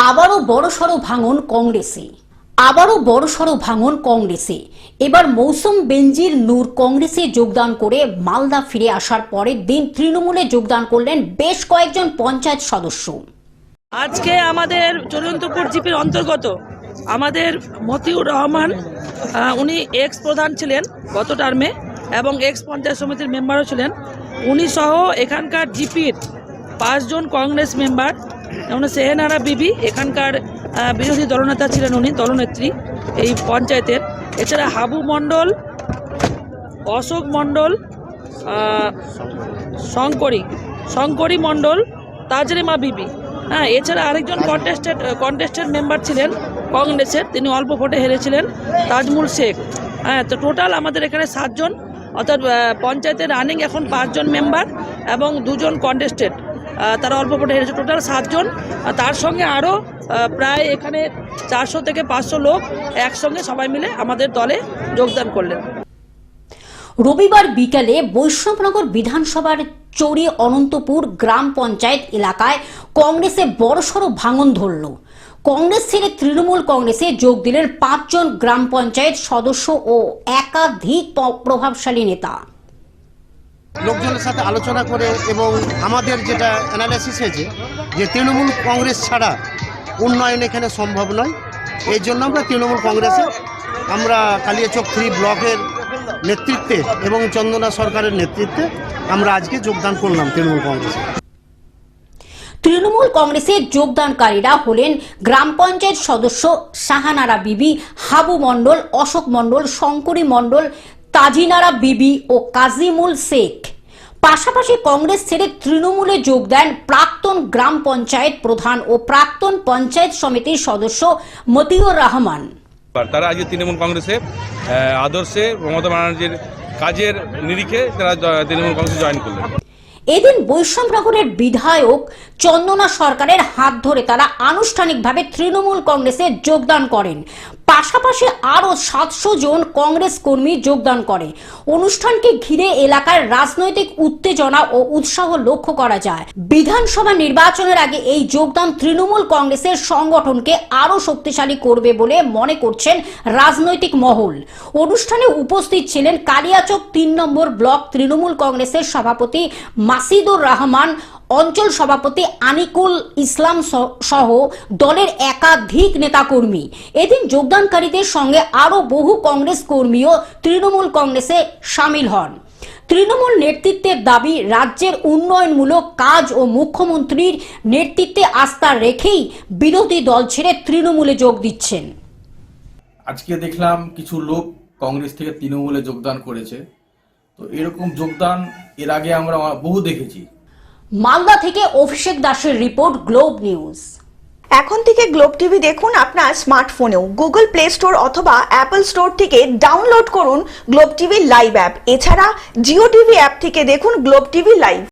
আবারও বড়সড় ভাঙন কংগ্রেসে এবার মৌসুম বেনজির নূর কংগ্রেসে যোগদান করে মালদা ফিরে আসার পরের দিন তৃণমূলে যোগদান করলেন বেশ কয়েকজন পঞ্চায়েত সদস্য। আজকে আমাদের চরিয়ন্তপুর জিপির অন্তর্গত আমাদের মতিউর রহমান, উনি এক্স প্রধান ছিলেন গত টার্মে এবং এক্স পঞ্চায়েত সমিতির মেম্বারও ছিলেন। উনি সহ এখানকার জিপির 5 জন কংগ্রেস মেম্বার, যেমন সেহেনারা বিবি এখানকার বিরোধী দলনেতা ছিলেন, উনি দলনেত্রী এই পঞ্চায়েতের। এছাড়া হাবু মণ্ডল, অশোক মণ্ডল, শঙ্করী মণ্ডল, তাজরিমা বিবি, এছাড়া আরেকজন কন্টেস্টেড মেম্বার ছিলেন কংগ্রেসের, তিনি অল্প ভোটে হেরেছিলেন, তাজমুল শেখ। তো টোটাল আমাদের এখানে 7 জন, অর্থাৎ পঞ্চায়েতের রানিং এখন 5 জন মেম্বার এবং 2 জন কন্টেস্টেড, তারা অল্প ভোটে হেরেছে, টোটাল 7 জন। তার সঙ্গে আরও প্রায় এখানে 400 থেকে 500 লোক একসঙ্গে সবাই মিলে আমাদের দলে যোগদান করলেন। রবিবার বিকালে বৈষ্ণবনগর বিধানসভার চৌরি অনন্তপুর গ্রাম পঞ্চায়েত এলাকায় কংগ্রেসে বড়সড় ভাঙন ধরল। কংগ্রেস ছেড়ে তৃণমূল কংগ্রেসে যোগ দিলেন 5 জন গ্রাম পঞ্চায়েত সদস্য ও একাধিক প্রভাবশালী নেতা। লোকজনের সাথে আলোচনা করে এবং আমাদের যেটা অ্যানালাইসিস হয়েছে যে তৃণমূল কংগ্রেস ছাড়া উন্নয়ন এখানে সম্ভব নয়, এই জন্য আমরা তৃণমূল কংগ্রেসে আমরা কালিয়াচক 3 ব্লকের নেতৃত্বে এবং চন্দনা সরকারের নেতৃত্বে আমরা আজকে যোগদান করলাম তৃণমূল কংগ্রেসে। তৃণমূল কংগ্রেসে যোগদানকারীরা হলেন গ্রাম পঞ্চায়েত সদস্য শাহানারা বিবি, হাবু মণ্ডল, অশোক মণ্ডল, শঙ্করী মণ্ডল, তাজিনারা বিবি ও কাজিমুল শেখ। পাশাপাশি কংগ্রেস ছেড়ে তৃণমূলে যোগ দেন প্রাক্তন গ্রাম পঞ্চায়েত প্রধান ও প্রাক্তন পঞ্চায়েত সমিতির সদস্য মতিউর রহমান। তারা আজকে তৃণমূল কংগ্রেসে আদর্শে মমতা ব্যানার্জির কাজের নিরিখে তারা তৃণমূল কংগ্রেসে জয়েন করলেন। এদিন বৈষ্ণবনগরের বিধায়ক চন্দনা সরকারের হাত ধরে তারা আনুষ্ঠানিকভাবে তৃণমূল কংগ্রেসে যোগদান করেন। পাশাপাশি আরও 700 জন কংগ্রেস কর্মী যোগদান করে। অনুষ্ঠানকে ঘিরে এলাকার রাজনৈতিক উত্তেজনা ও উৎসাহ লক্ষ্য করা যায়। বিধানসভা নির্বাচনের আগে এই যোগদান তৃণমূল কংগ্রেসের সংগঠনকে আরও শক্তিশালী করবে বলে মনে করছেন রাজনৈতিক মহল। অনুষ্ঠানে উপস্থিত ছিলেন কালিয়াচক 3 নম্বর ব্লক তৃণমূল কংগ্রেসের সভাপতি মাসিদুর রহমান, অঞ্চল সভাপতি আনিকুল ইসলাম সহ দলের একাধিক নেতাকর্মী। এদিন যোগদানকারীদের সঙ্গে আরও বহু কংগ্রেস কর্মীও তৃণমূল কংগ্রেসে সামিল হন। তৃণমূল নেতৃত্বের দাবি, রাজ্যের উন্নয়নমূলক কাজ ও মুখ্যমন্ত্রীর নেতৃত্বে আস্থা রেখেই বিরোধী দল ছেড়ে তৃণমূলে যোগ দিচ্ছেন। আজকে দেখলাম কিছু লোক কংগ্রেস থেকে তৃণমূলে যোগদান করেছে। তো এরকম যোগদান এর আগে আমরা বহু দেখেছি। মালদা থেকে অভিষেক দাসের রিপোর্ট, গ্লোব নিউজ। এখন থেকে গ্লোব টিভি দেখুন আপনার স্মার্টফোনেও। গুগল প্লে স্টোর অথবা অ্যাপল স্টোর থেকে ডাউনলোড করুন গ্লোব টিভি লাইভ অ্যাপ। এছাড়া জিও টিভি অ্যাপ থেকে দেখুন গ্লোব টিভি লাইভ।